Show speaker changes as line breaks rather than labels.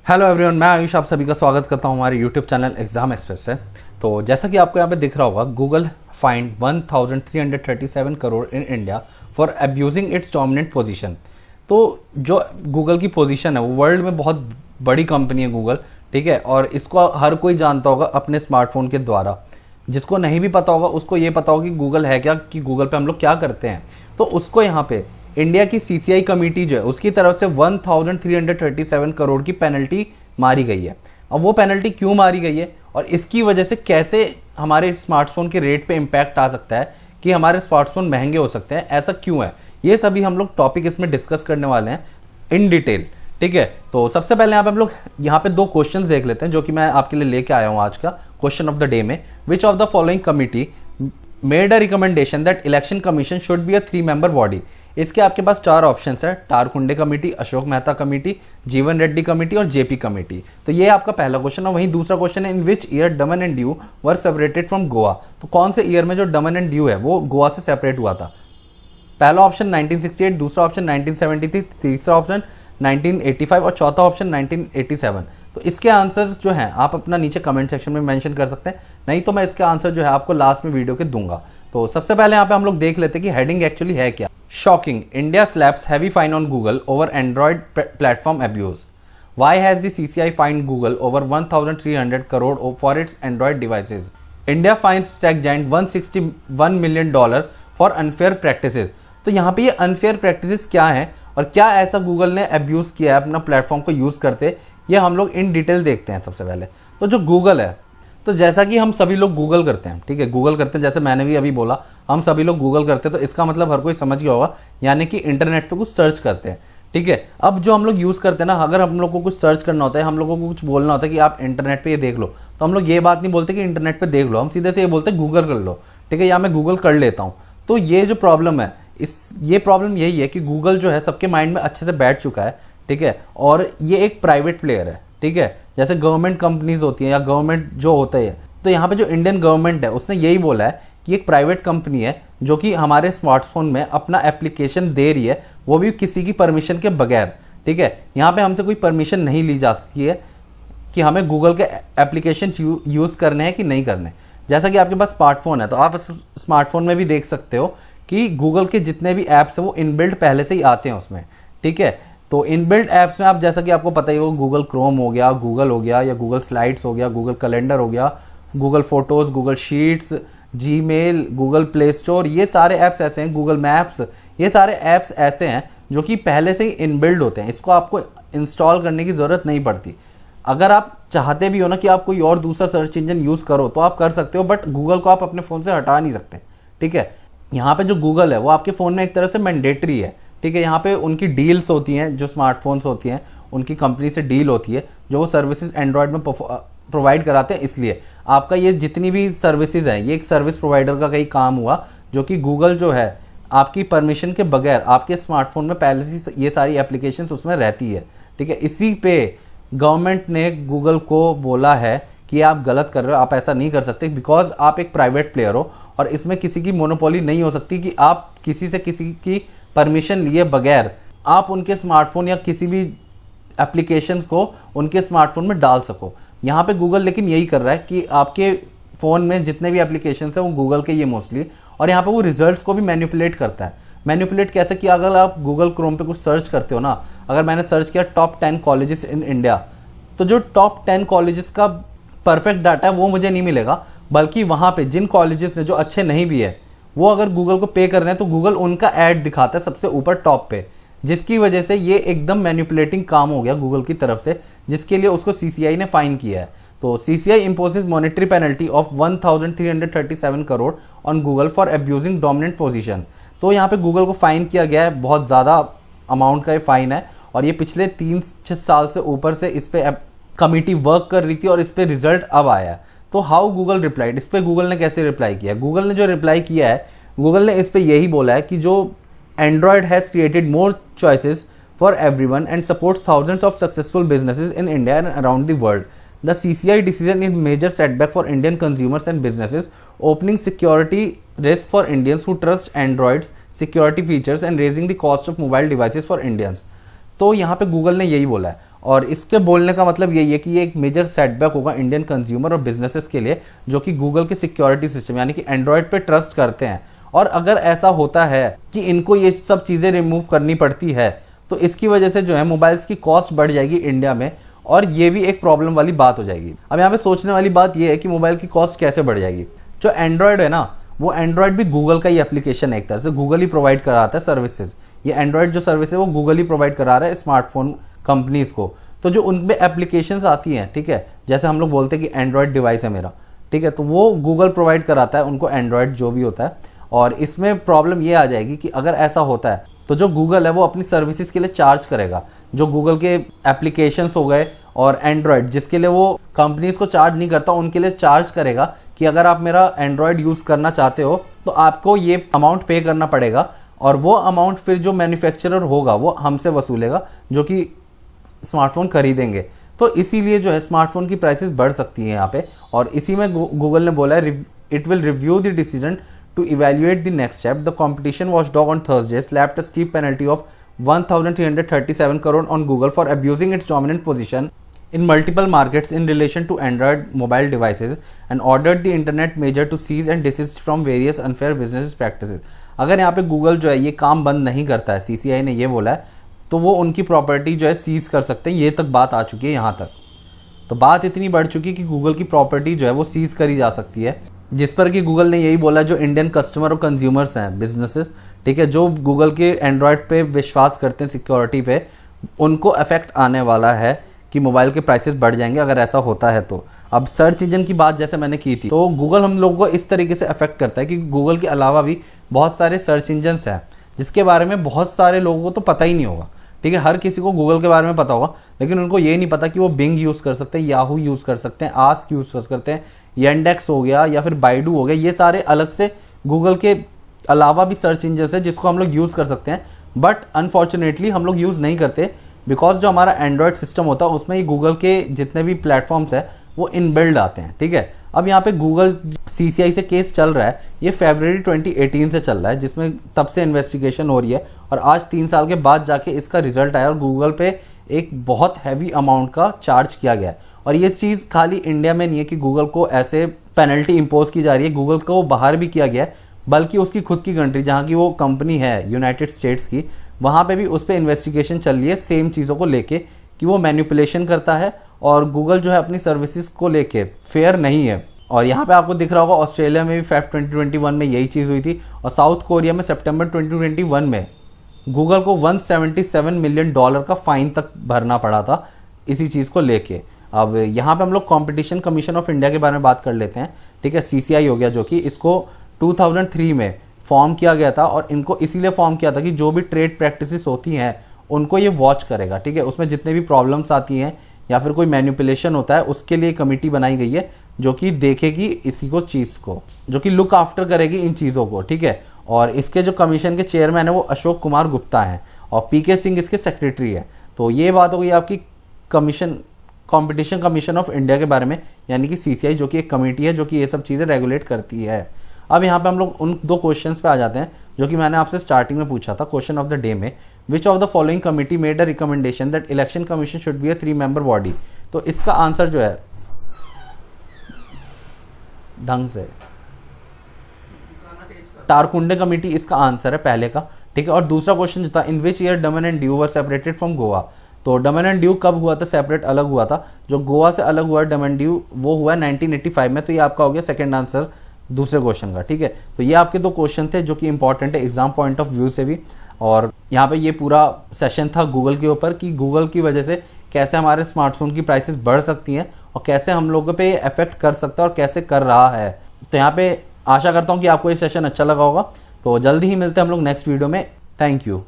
Hello everyone, मैं आयुष आप सभी का स्वागत करता हूं हमारे यूट्यूब चैनल एग्जाम एक्सप्रेस से। तो जैसा कि आपको यहाँ पे दिख रहा होगा, Google find 1337 crore in India for abusing it's dominant position. तो जो गूगल की पोजीशन है वो वर्ल्ड में बहुत बड़ी कंपनी है गूगल, ठीक है, और इसको हर कोई जानता होगा अपने स्मार्टफोन के द्वारा। जिसको नहीं भी पता होगा उसको ये पता होगा कि गूगल है क्या, कि गूगल पे हम लोग क्या करते हैं। तो उसको यहाँ पे इंडिया की सीसीआई कमेटी जो है उसकी तरफ से 1337 करोड़ की पेनल्टी मारी गई है। अब वो पेनल्टी क्यों मारी गई है और इसकी वजह से कैसे हमारे स्मार्टफोन के रेट पे इम्पैक्ट आ सकता है, कि हमारे स्मार्टफोन महंगे हो सकते हैं, ऐसा क्यों है, ये सभी हम लोग टॉपिक इसमें डिस्कस करने वाले हैं इन डिटेल, ठीक है। तो सबसे पहले यहाँ पे हम लोग यहाँ पे दो क्वेश्चंस देख लेते हैं जो कि मैं आपके लिए लेके आया हूँ आज का क्वेश्चन ऑफ द डे में। Which of the following committee made a recommendation that election commission should be a 3-member body. इसके आपके पास चार ऑप्शंस है: टारकुंडे कमेटी, अशोक मेहता कमेटी, जीवन रेड्डी कमेटी और जेपी कमेटी। तो ये आपका पहला क्वेश्चन है। वहीं दूसरा क्वेश्चन है, इन which year Daman and Diu were separated from Goa. तो कौन से ईयर में जो दमन एंड दीव है वो गोवा से सेपरेट हुआ था। पहला ऑप्शन 1968, दूसरा ऑप्शन 1973, तीसरा ऑप्शन 1985 और चौथा ऑप्शन 1987। तो इसके आंसर जो हैं आप अपना नीचे कमेंट सेक्शन में मेंशन कर सकते हैं, नहीं तो मैं इसके आंसर जो है आपको लास्ट में वीडियो के दूंगा। तो सबसे पहले यहाँ पे हम लोग देख लेते हैं कि हेडिंग एक्चुअली है क्या। Shocking, India slaps heavy fine on Google over Android platform abuse. Why has the CCI fined Google over 1,300 crore for its Android devices? India fines tech giant $161 million for unfair practices। तो यहाँ पे ये unfair practices क्या है और क्या ऐसा Google ने अब्यूज किया है अपना प्लेटफॉर्म को यूज करते, ये हम लोग इन डिटेल देखते हैं। सबसे पहले तो जो गूगल है, तो जैसा कि हम सभी लोग गूगल करते हैं, ठीक है, गूगल करते हैं, जैसे मैंने भी अभी बोला हम सभी लोग गूगल करते हैं, तो इसका मतलब हर कोई समझ गया होगा, यानी कि इंटरनेट पे कुछ सर्च करते हैं, ठीक है। अब जो हम लोग यूज़ करते हैं ना, अगर हम लोग को कुछ सर्च करना होता है, हम लोगों को कुछ बोलना होता है कि आप इंटरनेट पे ये देख लो, तो हम लोग ये बात नहीं बोलते कि इंटरनेट पे देख लो, हम सीधे से ये बोलते हैं गूगल कर लो, ठीक है, या मैं गूगल कर लेता हूँ। तो ये जो प्रॉब्लम है, ये प्रॉब्लम यही है कि गूगल जो है सबके माइंड में अच्छे से बैठ चुका है, ठीक है, और ये एक प्राइवेट प्लेयर है, ठीक है। जैसे गवर्नमेंट कंपनीज होती हैं या गवर्नमेंट जो होता है, तो यहाँ पे जो इंडियन गवर्नमेंट है उसने यही बोला है कि एक प्राइवेट कंपनी है जो कि हमारे स्मार्टफोन में अपना एप्लीकेशन दे रही है, वो भी किसी की परमिशन के बगैर, ठीक है। यहाँ पे हमसे कोई परमिशन नहीं ली जा सकती है कि हमें गूगल के एप्लीकेशन यूज़ करने हैं कि नहीं करने। जैसा कि आपके पास स्मार्टफोन है तो आप स्मार्टफोन में भी देख सकते हो कि गूगल के जितने भी ऐप्स हैं वो इनबिल्ट पहले से ही आते हैं उसमें, ठीक है। तो इनबिल्ट ऐप्स में आप, जैसा कि आपको पता ही हो, गूगल क्रोम हो गया, गूगल हो गया, या गूगल स्लाइड्स हो गया, गूगल कैलेंडर हो गया, Google photos, Google sheets, Gmail, Google play store, ये सारे ऐप्स ऐसे हैं, गूगल मैप्स, ये सारे ऐप्स ऐसे हैं जो कि पहले से ही इनबिल्ड होते हैं, इसको आपको इंस्टॉल करने की ज़रूरत नहीं पड़ती। अगर आप चाहते भी हो ना कि आप कोई और दूसरा सर्च इंजन यूज़ करो तो आप कर सकते हो, बट गूगल को आप अपने फ़ोन से हटा नहीं सकते, ठीक है। यहाँ पे जो गूगल है वो आपके फ़ोन में एक तरह से मैंडेटरी है, ठीक है। यहाँ पे उनकी डील्स होती हैं, जो स्मार्टफोन्स होती हैं उनकी कंपनी से डील होती है, जो वो सर्विसेज एंड्रॉयड में प्रोवाइड कराते हैं। इसलिए आपका ये जितनी भी सर्विसेज हैं, ये एक सर्विस प्रोवाइडर का कहीं काम हुआ, जो कि गूगल जो है आपकी परमिशन के बगैर आपके स्मार्टफोन में पहले से ये सारी एप्लीकेशंस उसमें रहती है, ठीक है। इसी पे गवर्नमेंट ने गूगल को बोला है कि आप गलत कर रहे हो, आप ऐसा नहीं कर सकते, बिकॉज आप एक प्राइवेट प्लेयर हो और इसमें किसी की मोनोपोली नहीं हो सकती कि आप किसी से किसी की परमिशन लिए बगैर आप उनके स्मार्टफोन या किसी भी एप्लीकेशंस को उनके स्मार्टफोन में डाल सको। यहाँ पे गूगल लेकिन यही कर रहा है कि आपके फ़ोन में जितने भी एप्लीकेशंस हैं वो गूगल के ये मोस्टली, और यहाँ पे वो रिजल्ट्स को भी मैनिपुलेट करता है। मैनिपुलेट कैसे कि अगर आप गूगल क्रोम पे कुछ सर्च करते हो ना, अगर मैंने सर्च किया टॉप 10 कॉलेजेस इन इंडिया, तो जो टॉप 10 कॉलेजेस का परफेक्ट डाटा है वो मुझे नहीं मिलेगा, बल्कि वहाँ पे जिन कॉलेजेस ने जो अच्छे नहीं भी है वो अगर गूगल को पे कर रहे हैं तो गूगल उनका ऐड दिखाता है सबसे ऊपर टॉप पे, जिसकी वजह से ये एकदम मैनिपुलेटिंग काम हो गया गूगल की तरफ से, जिसके लिए उसको सीसीआई ने फाइन किया है। तो CCI imposes monetary penalty of 1,337 crore on Google for abusing dominant position. तो यहाँ पे गूगल को फाइन किया गया है, बहुत ज़्यादा अमाउंट का ये फाइन है, और ये पिछले 3 साल से ऊपर से इस पर कमिटी वर्क कर रही थी और इस पर रिजल्ट अब आया है। तो हाउ गूगल रिप्लाइड, इस पर गूगल ने कैसे रिप्लाई किया? गूगल ने जो रिप्लाई किया है, गूगल ने इस पर यही बोला है कि जो Android has created more choices for everyone and supports thousands of successful businesses in India and around the world. The CCI decision is major setback for Indian consumers and businesses, opening security risk for Indians who trust Android's security features and raising the cost of mobile devices for Indians. तो यहाँ पे Google ने यही बोला है, और इसके बोलने का मतलब यही है कि ये एक मेजर सेटबैक होगा इंडियन कंज्यूमर और बिजनेसेस के लिए, जो कि गूगल के सिक्योरिटी सिस्टम यानी कि एंड्रॉयड पे ट्रस्ट करते हैं। और अगर ऐसा होता है कि इनको ये सब चीज़ें रिमूव करनी पड़ती है तो इसकी वजह से जो है मोबाइल्स की कॉस्ट बढ़ जाएगी इंडिया में, और ये भी एक प्रॉब्लम वाली बात हो जाएगी। अब यहाँ पे सोचने वाली बात ये है कि मोबाइल की कॉस्ट कैसे बढ़ जाएगी। जो एंड्रॉयड है ना, वो एंड्रॉयड भी गूगल का ही एप्लीकेशन है, एक तरह से गूगल ही प्रोवाइड कराता है सर्विसेज। ये एंड्रॉयड जो सर्विस है वो गूगल ही प्रोवाइड करा रहा है स्मार्टफोन कंपनीज को। तो जो उनमें एप्लीकेशंस आती हैं, ठीक है, जैसे हम लोग बोलते हैं कि एंड्रॉयड डिवाइस है मेरा, ठीक है, तो वो गूगल प्रोवाइड कराता है उनको एंड्रॉयड जो भी होता है। और इसमें प्रॉब्लम ये आ जाएगी कि अगर ऐसा होता है तो जो गूगल है वो अपनी सर्विसेज के लिए चार्ज करेगा। जो गूगल के एप्लीकेशंस हो गए और एंड्रॉयड जिसके लिए वो कंपनीज को चार्ज नहीं करता, उनके लिए चार्ज करेगा कि अगर आप मेरा एंड्रॉयड यूज करना चाहते हो तो आपको ये अमाउंट पे करना पड़ेगा, और वो अमाउंट फिर जो मैन्युफैक्चरर होगा वो हमसे वसूलेगा जो कि स्मार्टफोन खरीदेंगे। तो इसीलिए जो है स्मार्टफोन की प्राइसेस बढ़ सकती है यहाँ पे। और इसी में गूगल ने बोला है it will review the decision to evaluate the next step. The competition watchdog on Thursday slapped a steep penalty of 1,337 crore on Google for abusing its dominant position in multiple markets in relation to Android mobile devices and ordered the internet major to cease and desist from various unfair business practices. अगर यहाँ पे Google जो है ये काम बंद नहीं करता है, CCI ने ये बोला है, तो वो उनकी प्रॉपर्टी जो है सीज कर सकते हैं। ये तक बात आ चुकी है यहाँ तक। तो बात इतनी बढ़ चुकी है कि गूगल की प्रॉपर्टी जो है वो सीज करी जा सकती है, जिस पर कि गूगल ने यही बोला जो इंडियन कस्टमर और कंज्यूमर्स हैं, बिजनेसेस, ठीक है, जो गूगल के एंड्रॉयड पे विश्वास करते हैं सिक्योरिटी पे, उनको अफेक्ट आने वाला है कि मोबाइल के प्राइसेस बढ़ जाएंगे अगर ऐसा होता है तो। अब सर्च इंजन की बात जैसे मैंने की थी, तो गूगल हम लोगों को इस तरीके से अफेक्ट करता है कि गूगल के अलावा भी बहुत सारे सर्च इंजन्स हैं जिसके बारे में बहुत सारे लोगों को तो पता ही नहीं होगा, ठीक है। हर किसी को गूगल के बारे में पता होगा, लेकिन उनको ये नहीं पता कि वो बिंग यूज़ कर सकते हैं, याहू यूज़ कर सकते हैं, आस्क यूज़ कर सकते हैं, येंडेक्स हो गया या फिर बाइडू हो गया। ये सारे अलग से गूगल के अलावा भी सर्च इंजन है जिसको हम लोग यूज़ कर सकते हैं, बट अनफॉर्चुनेटली हम लोग यूज़ नहीं करते बिकॉज जो हमारा एंड्रॉयड सिस्टम होता है उसमें ही गूगल के जितने भी प्लेटफॉर्म्स है वो इनबिल्ड आते हैं, ठीक है। अब यहाँ पे गूगल CCI से केस चल रहा है, ये फरवरी 2018 से चल रहा है, जिसमें तब से इन्वेस्टिगेशन हो रही है और आज 3 साल के बाद जाके इसका रिजल्ट आया और गूगल पे एक बहुत हैवी अमाउंट का चार्ज किया गया है। और ये चीज़ खाली इंडिया में नहीं है कि गूगल को ऐसे पेनल्टी इम्पोज की जा रही है, गूगल को बाहर भी किया गया है, बल्कि उसकी खुद की कंट्री जहाँ की वो कंपनी है यूनाइटेड स्टेट्स की, वहाँ पे भी उस पर इन्वेस्टिगेशन चल रही है सेम चीज़ों को लेके कि वो मैनिपुलेशन करता है और गूगल जो है अपनी सर्विसेज को लेके फेयर नहीं है। और यहाँ पे आपको दिख रहा होगा ऑस्ट्रेलिया में भी फेब 2021 में यही चीज़ हुई थी, और साउथ कोरिया में सितंबर 2021 में गूगल को $177 मिलियन का फाइन तक भरना पड़ा था इसी चीज़ को लेके। अब यहाँ पे हम लोग कंपटीशन कमीशन ऑफ इंडिया के बारे में बात कर लेते हैं, ठीक है। CCI हो गया जो कि इसको 2003 में फॉर्म किया गया था, और इनको इसीलिए फॉर्म किया था कि जो भी ट्रेड प्रैक्टिसेस होती हैं उनको ये वॉच करेगा, ठीक है। उसमें जितने भी प्रॉब्लम्स आती हैं या फिर कोई मैनिपुलेशन होता है उसके लिए कमेटी बनाई गई है जो कि देखेगी इसी को चीज़ को, जो कि लुक आफ्टर करेगी इन चीज़ों को, ठीक है। और इसके जो कमीशन के चेयरमैन है वो अशोक कुमार गुप्ता हैं और PK सिंह इसके सेक्रेटरी है। तो ये बात हो गई आपकी कंपटीशन कमीशन ऑफ इंडिया के बारे में, यानी कि CCI जो कि एक कमेटी है जो कि ये सब चीज़ें रेगुलेट करती है। अब यहाँ पे हम लोग उन 2 क्वेश्चंस पे आ जाते हैं जो कि मैंने आपसे स्टार्टिंग में पूछा था क्वेश्चन ऑफ द डे में, which of the following committee made a recommendation that election commission should be a 3-member body. तो इसका आंसर जो है ढंग से तारकुंडे कमेटी इसका आंसर है पहले का, ठीक है। और दूसरा क्वेश्चन जो था, इन which year Daman and Diu were separated from Goa. तो दमन एंड दीव कब हुआ था सेपरेट, अलग हुआ था। जो गोवा से अलग हुआ दमन दीव वो हुआ 1985 में। तो ये आपका हो गया सेकंड आंसर दूसरे क्वेश्चन का, ठीक है। तो ये आपके 2 क्वेश्चन थे जो कि इंपॉर्टेंट है एग्जाम पॉइंट ऑफ व्यू से भी। और यहाँ पे ये पूरा सेशन था गूगल के ऊपर कि गूगल की वजह से कैसे हमारे स्मार्टफोन की प्राइसेस बढ़ सकती हैं और कैसे हम लोगों पे इफेक्ट कर सकता है और कैसे कर रहा है। तो यहाँ पे आशा करता हूँ कि आपको ये सेशन अच्छा लगा होगा। तो जल्दी ही मिलते हैं हम लोग नेक्स्ट वीडियो में। Thank you.